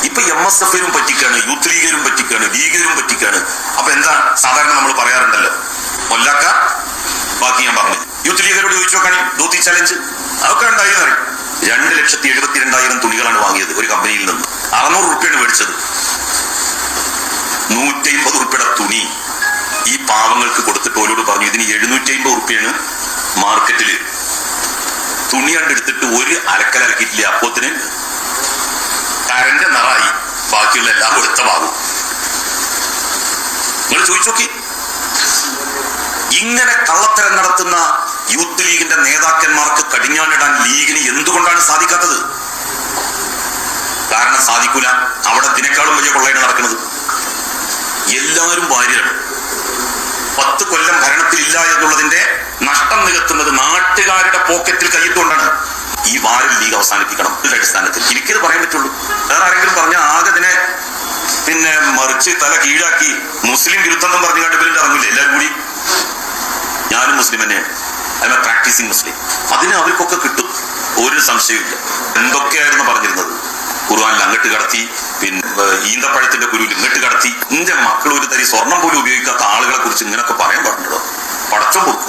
ഇപ്പൊ MSF-നും പറ്റിക്കാണ്, യൂത്ത് ലീഗിനും പറ്റിക്കാണ്, ലീഗിനും പറ്റിക്കാണ്. അപ്പൊ എന്താ സാധാരണ നമ്മൾ പറയാറുണ്ടല്ലോ, കൊല്ലാക്ക ബാക്കി ഞാൻ പറഞ്ഞു. യൂത്ത് ലീഗരോട് ചോദിച്ചു നോക്കാണി ദൂത്തി ചലഞ്ച് അതൊക്കെ ഉണ്ടായിരുന്നു അറിയും. 2,72,000 തുണികളാണ് വാങ്ങിയത് ഒരു കമ്പനിയിൽ നിന്ന്. 600 റുപ്യാണ് മേടിച്ചത്. 150 റുപ്യയുടെ തുണി ഈ പാവങ്ങൾക്ക് കൊടുത്തിട്ട് ഓരോട് പറഞ്ഞു ഇതിന് 750 റുപ്യാണ് മാർക്കറ്റില്. തുണി കണ്ടെടുത്തിട്ട് ഒരു അലക്കലക്കിയിട്ടില്ല. അപ്പോത്തിന് കരന്റെ നിറായി, ബാക്കിയുള്ള എല്ലാം വെളുത്തമാകും. നിങ്ങൾ ചോദിച്ചു നോക്കി. ഇങ്ങനെ കള്ളത്തരം നടത്തുന്ന യൂത്ത് ലീഗിന്റെ നേതാക്കന്മാർക്ക് കടിഞ്ഞാണിടാൻ ലീഗിന് എന്തുകൊണ്ടാണ് സാധിക്കാത്തത്? കാരണം സാധിക്കൂല. അവിടെ ഇതിനേക്കാളും വലിയ കൊള്ളയാണ് നടക്കുന്നത്. എല്ലാവരും ഭാര്യയാണ്. 10 കൊല്ലം ഭരണത്തിലില്ല എന്നുള്ളതിന്റെ നഷ്ടം നികത്തുന്നത് നാട്ടുകാരുടെ പോക്കറ്റിൽ കൈയിട്ടുകൊണ്ടാണ്. ഈ വാരൽ ലീഗ് അവസാനിപ്പിക്കണം. അടിസ്ഥാനത്തിൽ എനിക്കിത് പറയാൻ പറ്റുള്ളൂ. വേറെ ആരെങ്കിലും പറഞ്ഞാൽ ആകെ ഇതിനെ മറിച്ച് തല കീഴാക്കി മുസ്ലിം വിരുദ്ധം എന്ന് പറഞ്ഞു കണ്ടുപിടിച്ച് ഇറങ്ങില്ല എല്ലാവരും കൂടി. ഞാനും മുസ്ലിം തന്നെയാണ്, ഐ എം എ പ്രാക്ടീസിങ് മുസ്ലിം. അതിന് അവർക്കൊക്കെ കിട്ടും, ഒരു സംശയമില്ല. എന്തൊക്കെയായിരുന്നു പറഞ്ഞിരുന്നത്? ഖുർആനിൽ അങ്ങോട്ട് കടത്തി, ഈന്തപ്പഴത്തിന്റെ കുരുവിൽ ഇങ്ങോട്ട് കടത്തി. എന്റെ മക്കൾ ഒരു തരി സ്വർണം പോലും ഉപയോഗിക്കാത്ത ആളുകളെ കുറിച്ച് ഇങ്ങനൊക്കെ പറയാൻ പാടുണ്ടോ? പടച്ചം കൊടുക്കും.